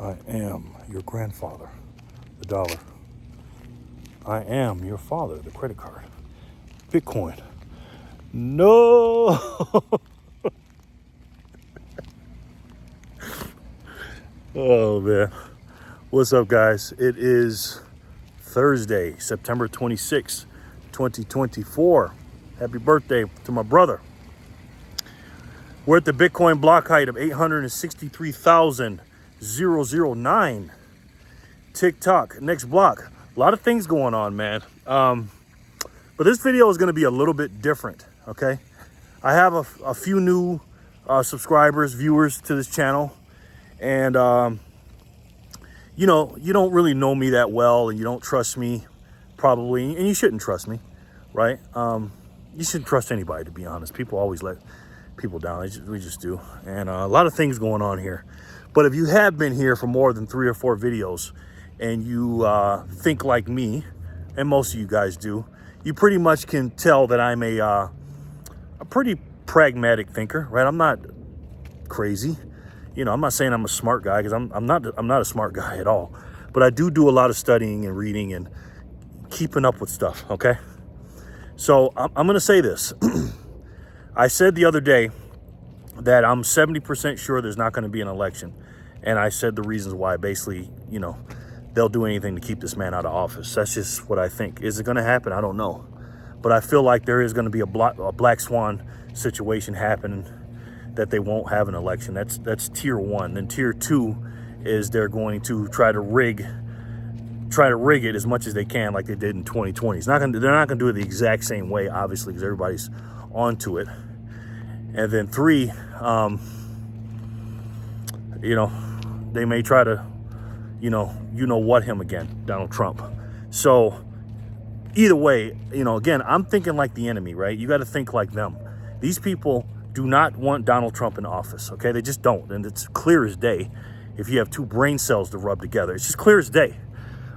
I am your grandfather, the dollar. I am your father, the credit card. Bitcoin. No! Oh, man. What's up, guys? It is Thursday, September 26, 2024. Happy birthday to my brother. We're at the Bitcoin block height of 863,009. TikTok, next block. A lot of things going on, man. But this video is going to be a little bit different, okay? I have a few new subscribers, viewers to this channel. And, you know, you don't really know me that well and you don't trust me, probably. And you shouldn't trust me, right? You shouldn't trust anybody, to be honest. People always let people down. We just do. And a lot of things going on here. But if you have been here for more than 3 or 4 videos and you think like me, and most of you guys do, you pretty much can tell that I'm a pretty pragmatic thinker, right? I'm not crazy. You know, I'm not saying I'm a smart guy, because I'm not a smart guy at all. But I do a lot of studying and reading and keeping up with stuff, okay? So I'm going to say this. I said the other day that I'm 70% sure there's not going to be an election. And I said the reasons why. Basically, you know, they'll do anything to keep this man out of office. That's just what I think. Is it going to happen? I don't know. But I feel like there is going to be a black swan situation happening, that they won't have an election. That's tier 1. Then tier 2 is they're going to try to rig it as much as they can, like they did in 2020. They're not gonna do it the exact same way, obviously, because everybody's onto it. And then 3, you know, they may try to, you know what him again, Donald Trump. So either way, you know, again, I'm thinking like the enemy, right? You got to think like them. These people do not want Donald Trump in office, okay? They just don't, and it's clear as day. If you have 2 brain cells to rub together, it's just clear as day,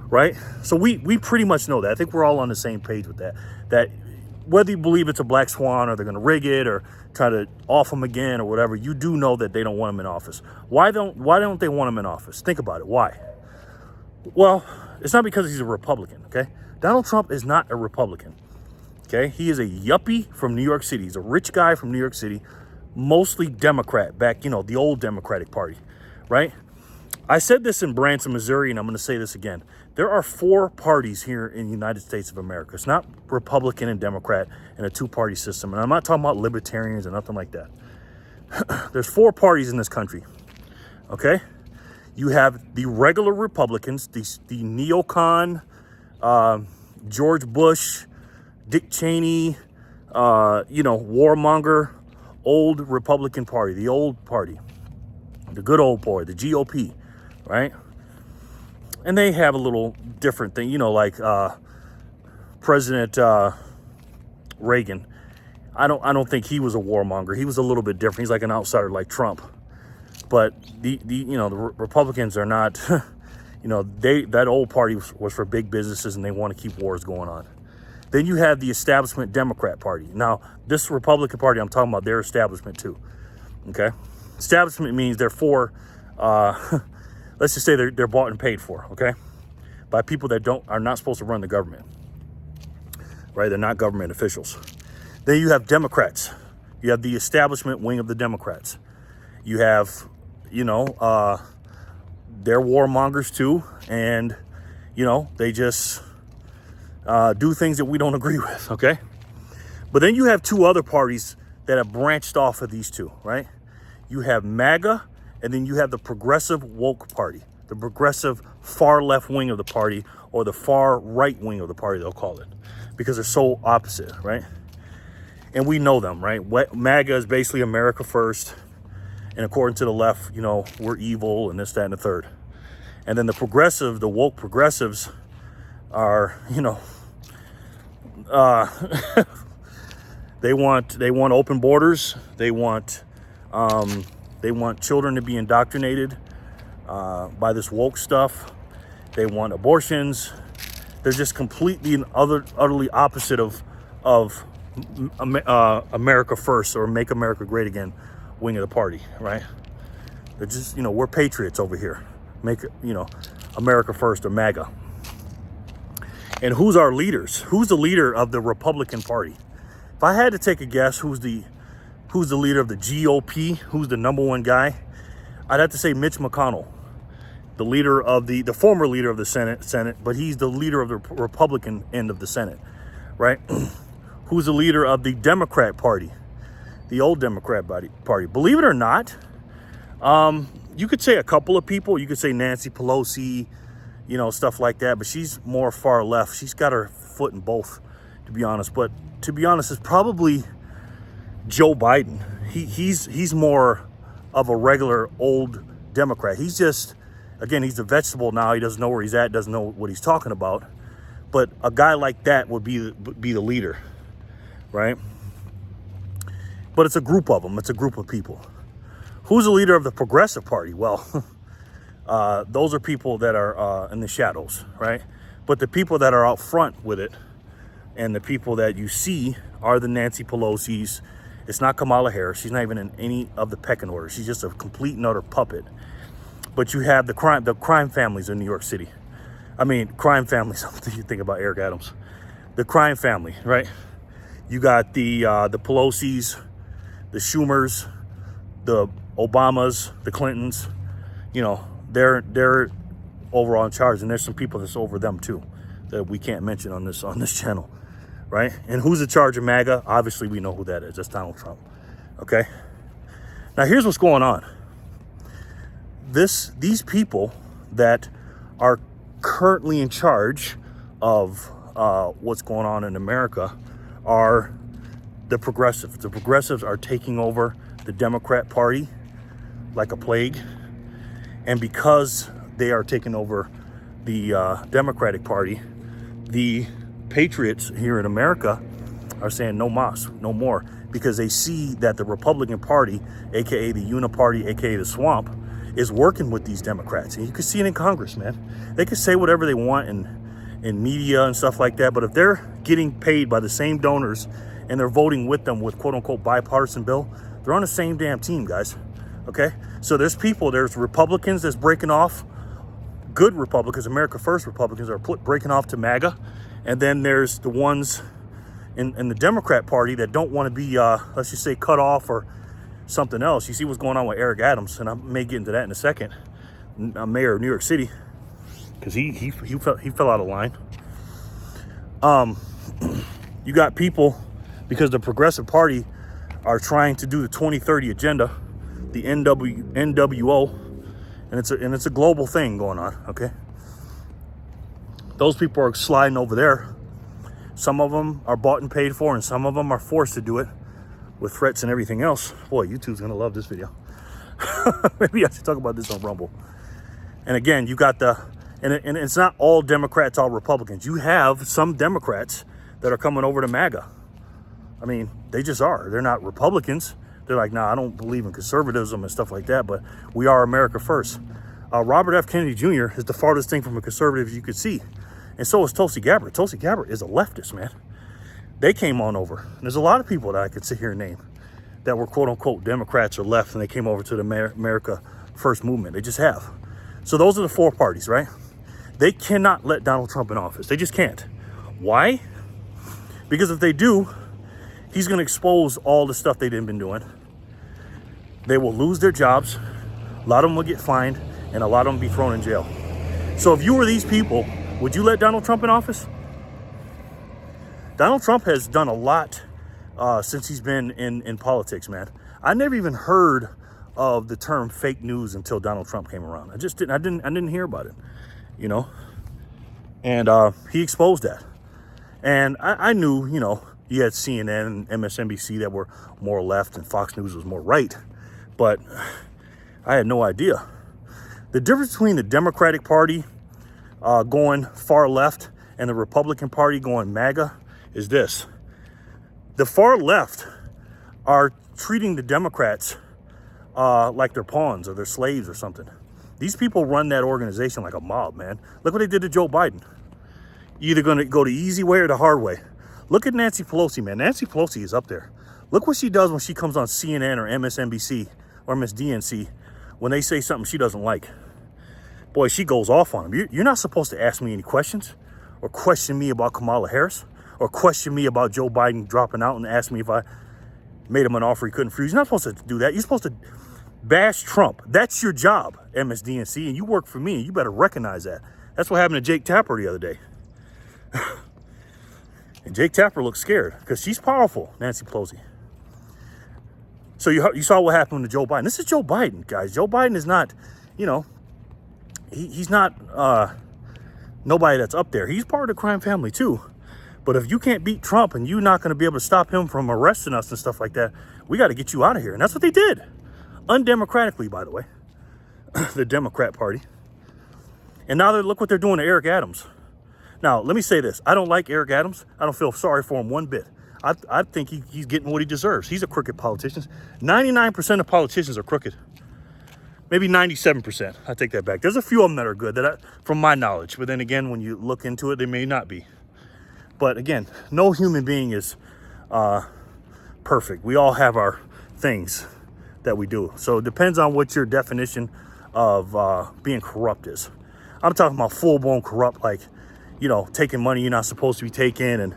right? So we pretty much know that. I think we're all on the same page with that. That whether you believe it's a black swan or they're going to rig it or try to off him again or whatever, you do know that they don't want him in office. Why don't they want him in office? Think about it. Why? Well, it's not because he's a Republican, okay? Donald Trump is not a Republican. Okay, he is a yuppie from New York City. He's a rich guy from New York City, mostly Democrat, back, you know, the old Democratic Party, right? I said this in Branson, Missouri, and I'm going to say this again. There are 4 parties here in the United States of America. It's not Republican and Democrat and a 2-party system. And I'm not talking about libertarians or nothing like that. There's 4 parties in this country, okay? You have the regular Republicans, the neocon, George Bush, Dick Cheney, you know, warmonger, old Republican Party, the old party, the good old boy, the GOP, right? And they have a little different thing, you know, like President Reagan. I don't think he was a warmonger. He was a little bit different. He's like an outsider, like Trump. But the Republicans are not, you know, that old party was for big businesses, and they want to keep wars going on. Then you have the establishment Democrat Party. Now, this Republican Party I'm talking about, they're establishment too, okay? Establishment means they're for, let's just say they're bought and paid for, okay? By people that are not supposed to run the government, right? They're not government officials. Then you have Democrats. You have the establishment wing of the Democrats. You have, you know, they're warmongers too, and, you know, they just do things that we don't agree with, okay? But then you have 2 other parties that have branched off of these 2, right? You have MAGA, and then you have the progressive woke party, the progressive far left wing of the party, or the far right wing of the party, they'll call it, because they're so opposite, right? And we know them, right? MAGA is basically America first, and according to the left, you know, we're evil and this, that, and the third. And then the woke progressives are, you know, they want open borders. They want children to be indoctrinated by this woke stuff. They want abortions. They're just completely and utterly opposite of America First, or Make America Great Again wing of the party, right? They're just, you know, we're patriots over here. make it, you know, America First or MAGA. And who's our leaders? Who's the leader of the Republican Party? If I had to take a guess, who's the leader of the GOP? Who's the number one guy? I'd have to say Mitch McConnell, the leader of the former leader of the Senate, but he's the leader of the Republican end of the Senate, right? Who's the leader of the Democrat Party, the old Democrat Party? Believe it or not, you could say a couple of people. You could say Nancy Pelosi, you know, stuff like that, but she's more far left. She's got her foot in both, to be honest. But to be honest, it's probably Joe Biden. He's more of a regular old Democrat. He's just, again, he's a vegetable now. He doesn't know where he's at, doesn't know what he's talking about. But a guy like that would be the leader, right? But it's a group of them. It's a group of people. Who's the leader of the Progressive Party? Well, those are people that are in the shadows, right? But the people that are out front with it and the people that you see are the Nancy Pelosi's. It's not Kamala Harris. She's not even in any of the pecking order. She's just a complete and utter puppet. But you have the crime families in New York City. I mean, crime families. You think about Eric Adams. The crime family, right? You got the Pelosi's, the Schumers, the Obamas, the Clintons. You know, they're overall in charge, and there's some people that's over them too that we can't mention on this channel, right? And who's in charge of MAGA? Obviously, we know who that is. That's Donald Trump. Okay. Now, here's what's going on. These people that are currently in charge of what's going on in America are the progressives. The progressives are taking over the Democrat Party like a plague. And because they are taking over the Democratic Party, the patriots here in America are saying no mas, no more, because they see that the Republican Party, aka the Uniparty, aka the swamp, is working with these Democrats. And you can see it in Congress, man. They can say whatever they want in media and stuff like that, but if they're getting paid by the same donors and they're voting with them with quote-unquote bipartisan bill, they're on the same damn team, guys. Okay? So there's Republicans that's breaking off, good Republicans, America First Republicans are breaking off to MAGA, and then there's the ones in the Democrat Party that don't want to be, let's just say, cut off or something else. You see what's going on with Eric Adams, and I may get into that in a second. Mayor of New York City, because he fell out of line. You got people, because the Progressive Party are trying to do the 2030 agenda, the NWO, and it's a global thing going on. Okay, those people are sliding over there. Some of them are bought and paid for, and some of them are forced to do it with threats and everything else. Boy, YouTube's gonna love this video. Maybe I should talk about this on Rumble. And again, you got and it's not all Democrats, all Republicans. You have some Democrats that are coming over to MAGA. I mean, they just are. They're not Republicans. They're like, nah, I don't believe in conservatism and stuff like that, but we are America First. Robert F. Kennedy Jr. is the farthest thing from a conservative you could see. And so is Tulsi Gabbard. Tulsi Gabbard is a leftist, man. They came on over. And there's a lot of people that I could sit here and name that were quote-unquote Democrats or left, and they came over to the America First movement. They just have. So those are the four parties, right? They cannot let Donald Trump in office. They just can't. Why? Because if they do, he's going to expose all the stuff they've been doing. They will lose their jobs. A lot of them will get fined, and a lot of them will be thrown in jail. So if you were these people, would you let Donald Trump in office? Donald Trump has done a lot since he's been in politics, man. I never even heard of the term fake news until Donald Trump came around. I didn't hear about it, you know. And he exposed that. And I knew, you know, you had CNN and MSNBC that were more left and Fox News was more right. But I had no idea. The difference between the Democratic Party going far left and the Republican Party going MAGA is this. The far left are treating the Democrats like they're pawns or they're slaves or something. These people run that organization like a mob, man. Look what they did to Joe Biden. You're either going to go the easy way or the hard way. Look at Nancy Pelosi, man. Nancy Pelosi is up there. Look what she does when she comes on CNN or MSNBC or MSDNC when they say something she doesn't like. boy, she goes off on him. You're not supposed to ask me any questions or question me about Kamala Harris or question me about Joe Biden dropping out and ask me if I made him an offer he couldn't refuse. You're not supposed to do that. You're supposed to bash Trump. That's your job, MSDNC, and you work for me. You better recognize that. That's what happened to Jake Tapper the other day. And Jake Tapper looks scared because she's powerful, Nancy Pelosi. So you saw what happened to Joe Biden. This is Joe Biden, guys. Joe Biden is not, you know, he's not nobody that's up there. He's part of the crime family too. But if you can't beat Trump and you're not going to be able to stop him from arresting us and stuff like that, we got to get you out of here. And that's what they did. Undemocratically, by the way. The Democrat Party. And now look what they're doing to Eric Adams. Now, let me say this. I don't like Eric Adams. I don't feel sorry for him one bit. I think he's getting what he deserves. He's a crooked politician. 99% of politicians are crooked. Maybe 97%. I take that back. There's a few of them that are good, from my knowledge. But then again, when you look into it, they may not be. But again, no human being is perfect. We all have our things that we do. So it depends on what your definition of being corrupt is. I'm talking about full-blown corrupt, like, you know, taking money you're not supposed to be taking and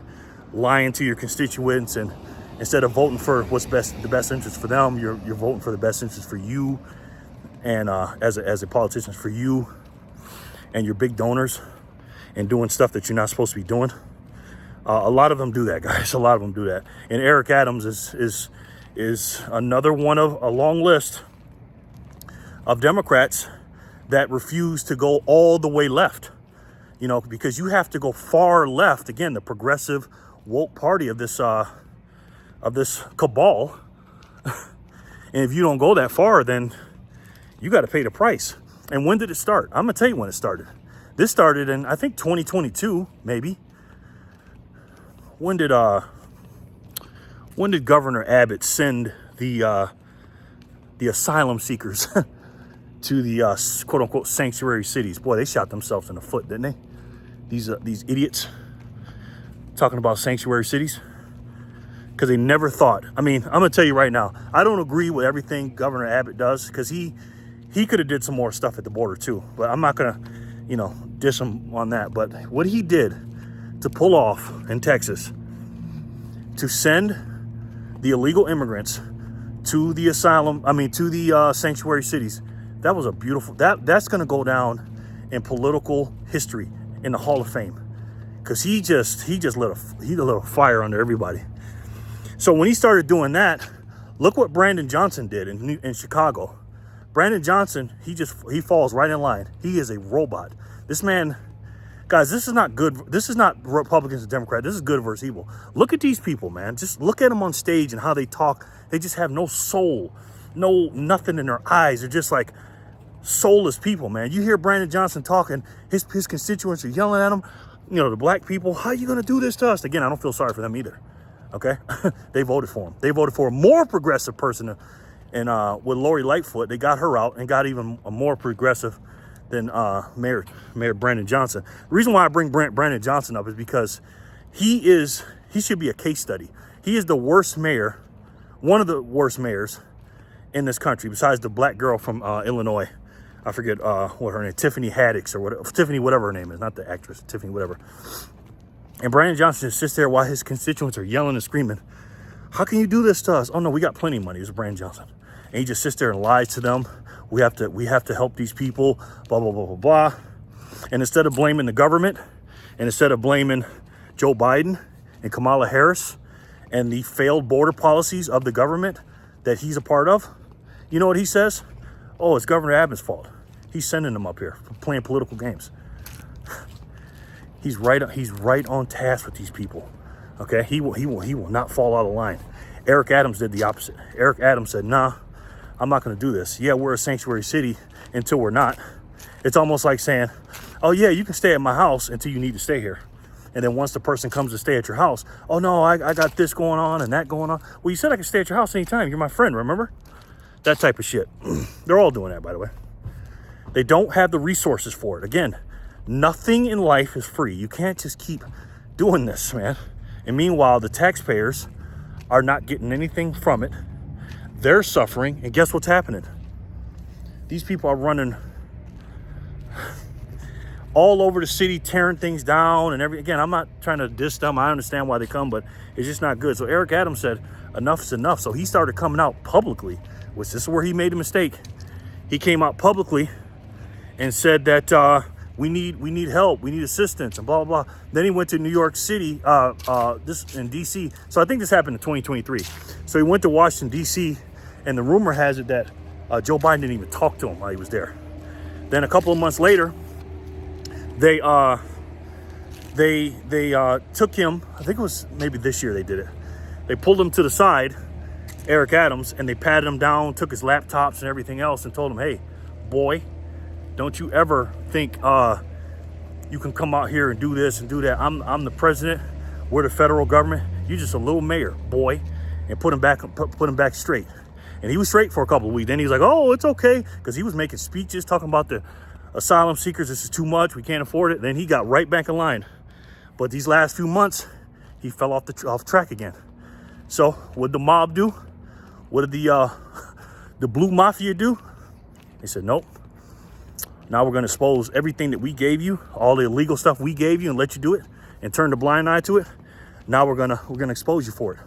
lying to your constituents, and instead of voting for what's the best interest for them, you're voting for the best interest for you, and as a politician, for you and your big donors, and doing stuff that you're not supposed to be doing. A lot of them do that, guys. A lot of them do that. And Eric Adams is another one of a long list of Democrats that refuse to go all the way left. You know, because you have to go far left. Again, the progressive woke party of this cabal. And if you don't go that far, then you got to pay the price. And when did it start? I'm going to tell you when it started. This started in, I think, 2022, maybe. When did Governor Abbott send the asylum seekers to the quote unquote sanctuary cities? Boy, they shot themselves in the foot, didn't they? These idiots talking about sanctuary cities, because they never thought. I mean, I'm gonna tell you right now, I don't agree with everything Governor Abbott does, because he could have did some more stuff at the border too. But I'm not gonna, you know, diss him on that. But what he did to pull off in Texas to send the illegal immigrants to the sanctuary cities, that was a beautiful, that's going to go down in political history in the Hall of Fame, because he just lit a fire under everybody. So when he started doing that, look what Brandon Johnson did in Chicago. Brandon Johnson, he falls right in line. He is a robot. This man, guys, this is not good. This is not Republicans and Democrats. This is good versus evil. Look at these people, man. Just look at them on stage and how they talk. They just have no soul, nothing in their eyes. They're just like soulless people, man. You hear Brandon Johnson talking, his constituents are yelling at him. You know, the black people, how are you going to do this to us? Again, I don't feel sorry for them either. Okay? They voted for him. They voted for a more progressive person. And with Lori Lightfoot, they got her out and got even a more progressive than Mayor Brandon Johnson. The reason why I bring Brandon Johnson up is because he should be a case study. He is the worst mayor, one of the worst mayors in this country, besides the black girl from Illinois. I forget what her name, Tiffany Haddish or whatever, Tiffany whatever her name is, not the actress, Tiffany whatever. And Brandon Johnson just sits there while his constituents are yelling and screaming, how can you do this to us? Oh no, we got plenty of money. This is Brandon Johnson. And he just sits there and lies to them. We have to help these people, blah, blah, blah, blah, blah. And instead of blaming the government, and instead of blaming Joe Biden and Kamala Harris and the failed border policies of the government that he's a part of, you know what he says? Oh, it's Governor Abbott's fault. He's sending them up here for playing political games. He's right on task with these people. Okay, he will not fall out of line. Eric Adams did the opposite. Eric Adams said, nah, I'm not going to do this. Yeah, we're a sanctuary city until we're not. It's almost like saying, oh yeah, you can stay at my house until you need to stay here. And then once the person comes to stay at your house, oh no, I got this going on and that going on. Well, you said I could stay at your house anytime. You're my friend, remember? That type of shit. They're all doing that, by the way. They don't have the resources for it. Again, nothing in life is free. You can't just keep doing this, man. And meanwhile, the taxpayers are not getting anything from it. They're suffering. And guess what's happening? These people are running all over the city, tearing things down and again, I'm not trying to diss them. I understand why they come, but it's just not good. So Eric Adams said, enough is enough. So he started coming out publicly, which this is where he made a mistake. He came out publicly and said that we need help, we need assistance, and blah, blah, blah. Then he went to New York City, this in DC. So I think this happened in 2023. So he went to Washington, DC, and the rumor has it that Joe Biden didn't even talk to him while he was there. Then a couple of months later, they took him, I think it was maybe this year they did it. They pulled him to the side, Eric Adams, and they patted him down, took his laptops and everything else, and told him, hey, boy, don't you ever think you can come out here and do this and do that. I'm the president. We're the federal government. You're just a little mayor, boy. And put him back straight. And he was straight for a couple of weeks. Then he was like, oh, it's okay. Because he was making speeches talking about the asylum seekers. This is too much. We can't afford it. Then he got right back in line. But these last few months, he fell off track again. So what did the mob do? What did the blue mafia do? They said, nope. Now we're going to expose everything that we gave you, all the illegal stuff we gave you, and let you do it, and turn the blind eye to it. Now we're gonna expose you for it,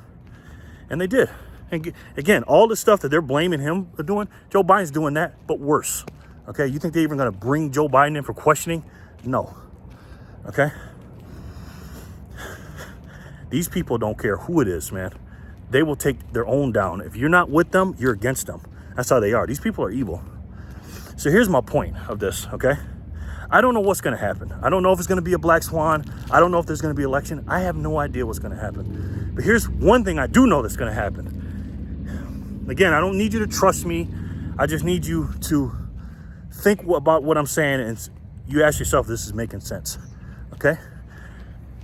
and they did. And again, all the stuff that they're blaming him for doing, Joe Biden's doing that, but worse. Okay, you think they're even going to bring Joe Biden in for questioning? No. Okay. These people don't care who it is, man. They will take their own down. If you're not with them, you're against them. That's how they are. These people are evil. So here's my point of this, okay? I don't know what's going to happen. I don't know if it's going to be a black swan. I don't know if there's going to be an election. I have no idea what's going to happen. But here's one thing I do know that's going to happen. Again, I don't need you to trust me. I just need you to think about what I'm saying, and you ask yourself, this is making sense, okay?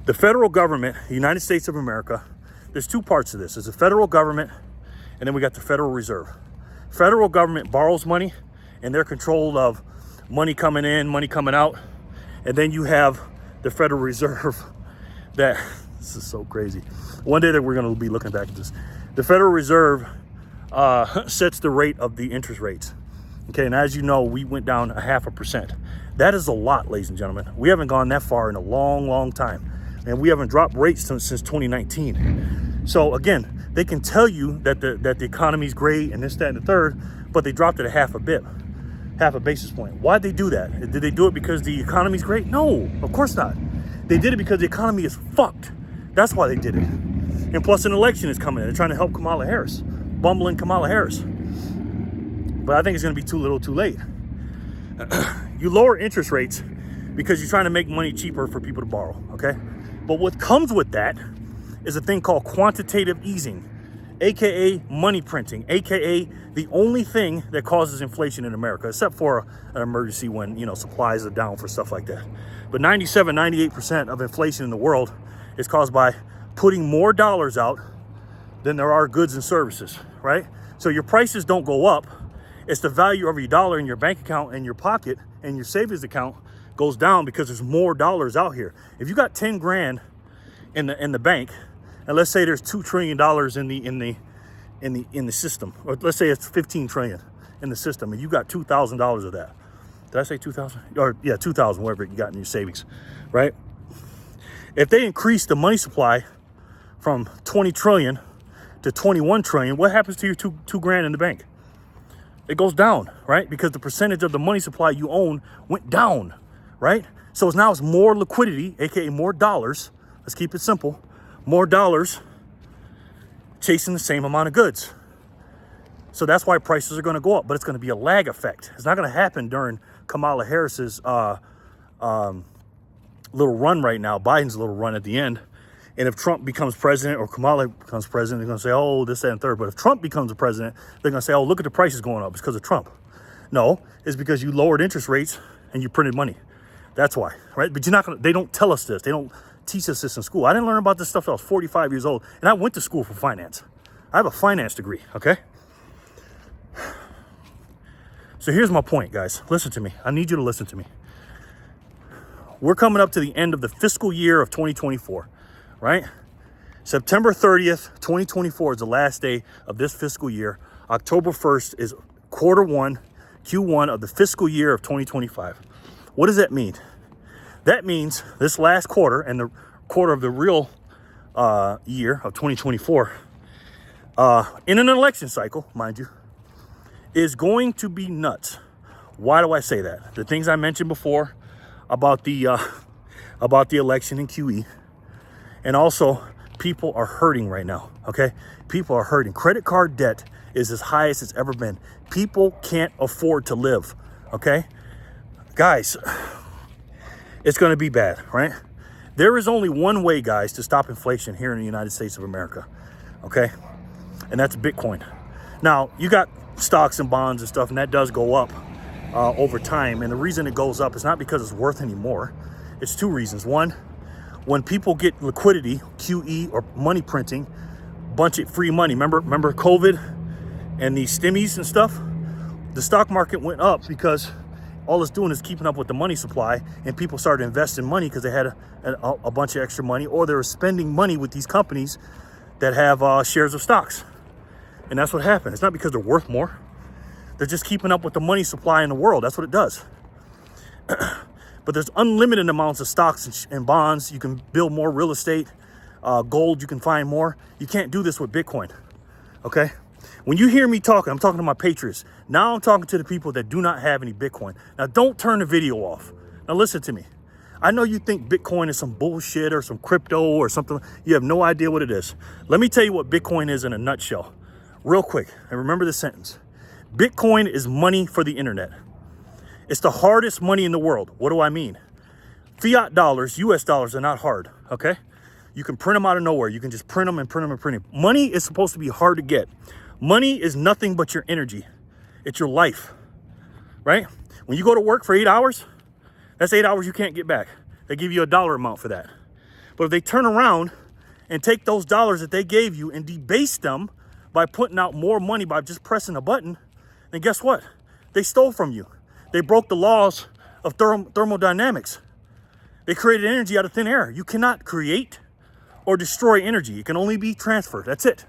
The federal government, the United States of America, there's two parts of this. There's the federal government, and then we got the Federal Reserve. Federal government borrows money, and they're controlled of money coming in, money coming out. And then you have the Federal Reserve that, this is so crazy. One day that we're gonna be looking back at this. The Federal Reserve sets the rate of the interest rates. Okay, and as you know, we went down 0.5%. That is a lot, ladies and gentlemen. We haven't gone that far in a long, long time. And we haven't dropped rates since 2019. So again, they can tell you that the economy's great and this, that, and the third, but they dropped it 0.5 basis point. Why'd they do that? Did they do it because the economy's great? No, of course not. They did it because the economy is fucked. That's why they did it. And plus an election is coming. They're trying to help Kamala Harris, bumbling Kamala Harris. But I think it's gonna be too little too late. You lower interest rates because you're trying to make money cheaper for people to borrow, okay? But what comes with that is a thing called quantitative easing, AKA money printing, AKA the only thing that causes inflation in America, except for an emergency when, you know, supplies are down for stuff like that. But 98% of inflation in the world is caused by putting more dollars out than there are goods and services, right? So your prices don't go up. It's the value of your dollar in your bank account and your pocket and your savings account goes down because there's more dollars out here. If you got 10 grand in the bank, and let's say there's $2 trillion in the system, or let's say it's 15 trillion in the system, and you got $2,000 of that. Did I say 2,000? Or yeah, 2,000, whatever you got in your savings, right? If they increase the money supply from 20 trillion to 21 trillion, what happens to your two grand in the bank? It goes down, right? Because the percentage of the money supply you own went down, right? So now it's more liquidity, aka more dollars. Let's keep it simple. More dollars chasing the same amount of goods. So that's why prices are going to go up, but it's going to be a lag effect. It's not going to happen during Kamala Harris's little run right now, Biden's little run at the end. And if Trump becomes president or Kamala becomes president, they're going to say, oh, this, that, and third. But if Trump becomes a president, they're going to say, oh, look at the prices going up. It's because of Trump. No, it's because you lowered interest rates and you printed money. That's why, right? But you're not going to, they don't tell us this. They don't teach us this in school. I didn't learn about this stuff till I was 45 years old. And I went to school for finance. I have a finance degree, okay? So here's my point, guys. Listen to me. I need you to listen to me. We're coming up to the end of the fiscal year of 2024, right? September 30th, 2024 is the last day of this fiscal year. October 1st is quarter one, Q1 of the fiscal year of 2025. What does that mean? That means this last quarter and the quarter of the real year of 2024, in an election cycle, mind you, is going to be nuts. Why do I say that? The things I mentioned before about the election in QE, and also people are hurting right now, okay? People are hurting. Credit card debt is as high as it's ever been. People can't afford to live, okay? Guys, it's gonna be bad, right? There is only one way, guys, to stop inflation here in the United States of America, okay? And that's Bitcoin. Now, you got stocks and bonds and stuff, and that does go up over time. And the reason it goes up is not because it's worth any more. It's two reasons. One, when people get liquidity, QE or money printing, bunch of free money. Remember COVID and these stimmies and stuff? The stock market went up because all it's doing is keeping up with the money supply, and people started investing money because they had a bunch of extra money, or they were spending money with these companies that have shares of stocks. And that's what happened. It's not because they're worth more. They're just keeping up with the money supply in the world. That's what it does. But there's unlimited amounts of stocks and bonds. You can build more real estate, gold, you can find more. You can't do this with Bitcoin, okay? When you hear me talking, I'm talking to my patriots. Now I'm talking to the people that do not have any Bitcoin. Now don't turn the video off. Now listen to me. I know you think Bitcoin is some bullshit or some crypto or something. You have no idea what it is. Let me tell you what Bitcoin is in a nutshell. Real quick, and remember this sentence. Bitcoin is money for the internet. It's the hardest money in the world. What do I mean? Fiat dollars, US dollars are not hard, okay? You can print them out of nowhere. You can just print them and print them and print them. Money is supposed to be hard to get. Money is nothing but your energy. It's your life, right? When you go to work for 8 hours, that's 8 hours you can't get back. They give you a dollar amount for that. But if they turn around and take those dollars that they gave you and debase them by putting out more money by just pressing a button, then guess what? They stole from you. They broke the laws of thermodynamics. They created energy out of thin air. You cannot create or destroy energy. It can only be transferred. That's it.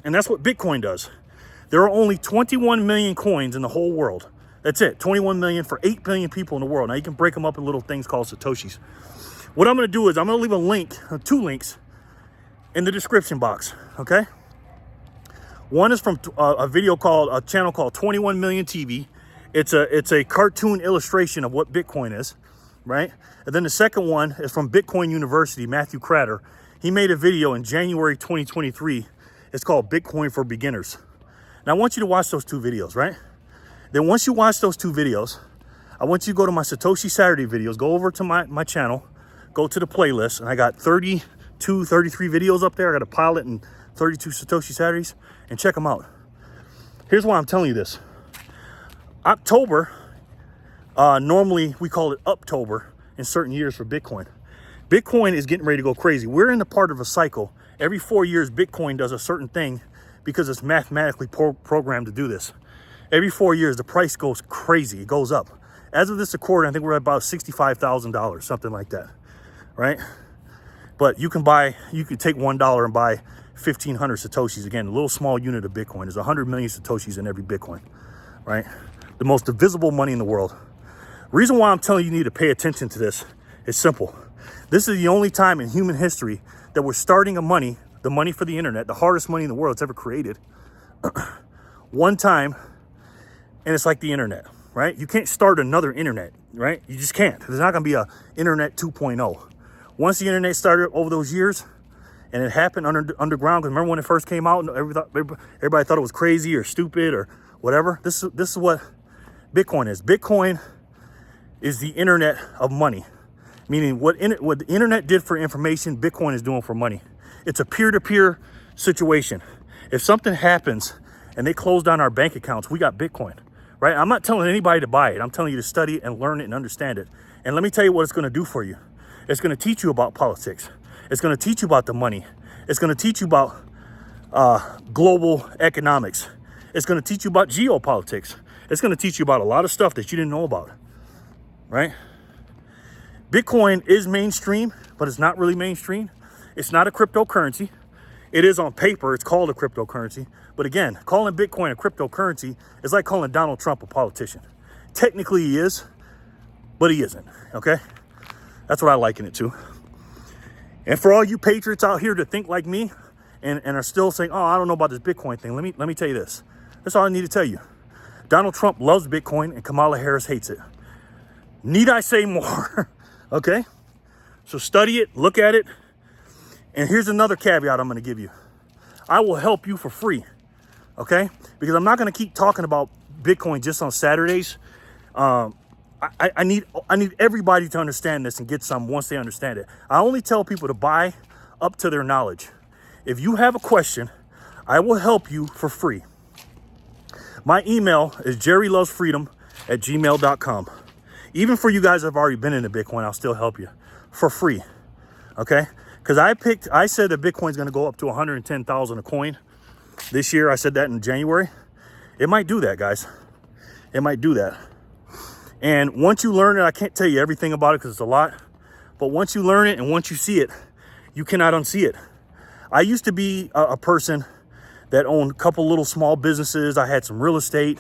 And that's what Bitcoin does. There are only 21 million coins in the whole world. That's it. 21 million for 8 billion people in the world. Now you can break them up in little things called Satoshis. What I'm going to do is I'm going to leave a link, 2 links in the description box. Okay. One is from a channel called 21 Million TV. It's a cartoon illustration of what Bitcoin is, right? And then the second one is from Bitcoin University, Matthew Crater. He made a video in January 2023. It's called Bitcoin for Beginners. Now I want you to watch those 2 videos, right? Then once you watch those 2 videos, I want you to go to my Satoshi Saturday videos, go over to my channel, go to the playlist, and I got 32, 33 videos up there. I got a pilot and 32 Satoshi Saturdays, and check them out. Here's why I'm telling you this. October, normally we call it Uptober in certain years for Bitcoin. Bitcoin is getting ready to go crazy. We're in the part of a cycle. Every 4 years, Bitcoin does a certain thing because it's mathematically programmed to do this. Every 4 years, the price goes crazy. It goes up. As of this recording, I think we're at about $65,000, something like that, right? But you can take $1 and buy 1,500 Satoshis. Again, a little small unit of Bitcoin. There's 100 million Satoshis in every Bitcoin, right? The most divisible money in the world. Reason why I'm telling you need to pay attention to this is simple. This is the only time in human history that we're starting the money for the internet, the hardest money in the world it's ever created, one time, and it's like the internet, right? You can't start another internet, right? You just can't. There's not going to be a internet 2.0. Once the internet started over those years, and it happened underground, because remember when it first came out, and everybody thought it was crazy or stupid or whatever. This is what Bitcoin is. Bitcoin is the internet of money, meaning what the internet did for information, Bitcoin is doing for money. It's a peer-to-peer situation. If something happens and they close down our bank accounts, we got Bitcoin, right? I'm not telling anybody to buy it. I'm telling you to study it and learn it and understand it. And let me tell you what it's going to do for you. It's going to teach you about politics. It's going to teach you about the money. It's going to teach you about global economics. It's going to teach you about geopolitics. It's going to teach you about a lot of stuff that you didn't know about, right? Bitcoin is mainstream, but it's not really mainstream. It's not a cryptocurrency. It is on paper. It's called a cryptocurrency. But again, calling Bitcoin a cryptocurrency is like calling Donald Trump a politician. Technically he is, but he isn't, okay? That's what I liken it to. And for all you patriots out here to think like me and are still saying, oh, I don't know about this Bitcoin thing. Let me tell you this. That's all I need to tell you. Donald Trump loves Bitcoin and Kamala Harris hates it. Need I say more? Okay? So study it, look at it. And here's another caveat I'm going to give you. I will help you for free. Okay? Because I'm not going to keep talking about Bitcoin just on Saturdays. I need everybody to understand this and get some once they understand it. I only tell people to buy up to their knowledge. If you have a question, I will help you for free. My email is jerrylovesfreedom@gmail.com. Even for you guys that have already been into Bitcoin, I'll still help you for free. Okay? Because I said that Bitcoin's going to go up to 110,000 a coin this year. I said that in January. It might do that, guys. It might do that. And once you learn it, I can't tell you everything about it because it's a lot. But once you learn it and once you see it, you cannot unsee it. I used to be a person that owned a couple little small businesses. I had some real estate.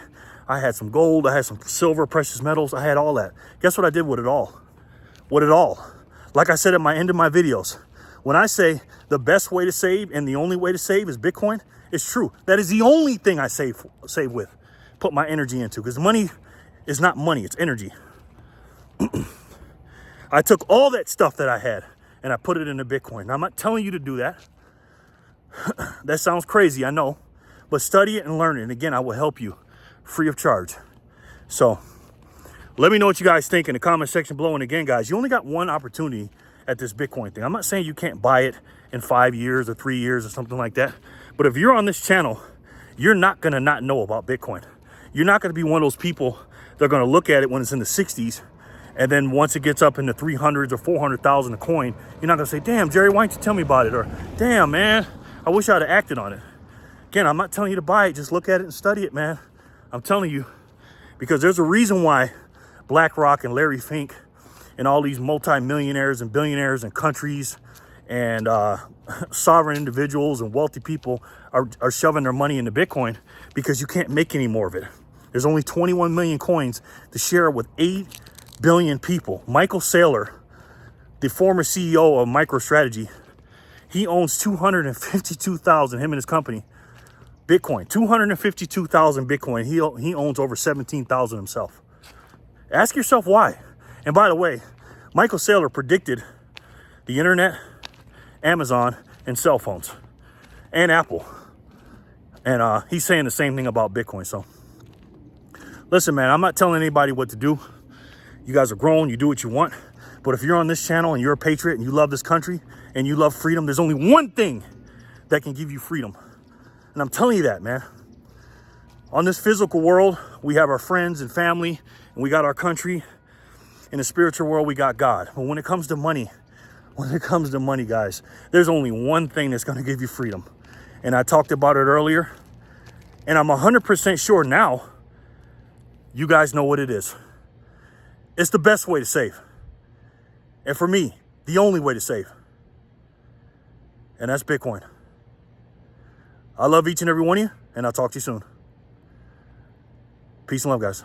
I had some gold. I had some silver, precious metals. I had all that. Guess what I did with it all? With it all. Like I said at my end of my videos, when I say the best way to save and the only way to save is Bitcoin, it's true. That is the only thing I save with, put my energy into. Because money is not money, it's energy. I took all that stuff that I had and I put it into Bitcoin. Now, I'm not telling you to do that. That sounds crazy, I know. But study it and learn it. And again, I will help you free of charge. So let me know what you guys think in the comment section below. And again, guys, you only got one opportunity at this Bitcoin thing. I'm not saying you can't buy it in 5 years or 3 years or something like that. But if you're on this channel, you're not going to not know about Bitcoin. You're not going to be one of those people that are going to look at it when it's in the 60s. And then once it gets up in the 300s or 400,000 a coin, you're not going to say, damn, Jerry, why didn't you tell me about it? Or, damn, man, I wish I'd have acted on it. Again, I'm not telling you to buy it. Just look at it and study it, man. I'm telling you, because there's a reason why BlackRock and Larry Fink and all these multimillionaires and billionaires and countries and sovereign individuals and wealthy people are shoving their money into Bitcoin, because you can't make any more of it. There's only 21 million coins to share with 8 billion people. Michael Saylor, the former CEO of MicroStrategy, he owns 252,000, him and his company, Bitcoin. 252,000 Bitcoin. He owns over 17,000 himself. Ask yourself why. And by the way, Michael Saylor predicted the internet, Amazon, and cell phones, and Apple. And he's saying the same thing about Bitcoin. So listen, man, I'm not telling anybody what to do. You guys are grown, you do what you want. But if you're on this channel and you're a patriot and you love this country and you love freedom, there's only one thing that can give you freedom. And I'm telling you that, man. On this physical world, we have our friends and family, and we got our country. In the spiritual world, we got God. But when it comes to money, guys, there's only one thing that's going to give you freedom. And I talked about it earlier. And I'm 100% sure now you guys know what it is. It's the best way to save. And for me, the only way to save. And that's Bitcoin. I love each and every one of you, and I'll talk to you soon. Peace and love, guys.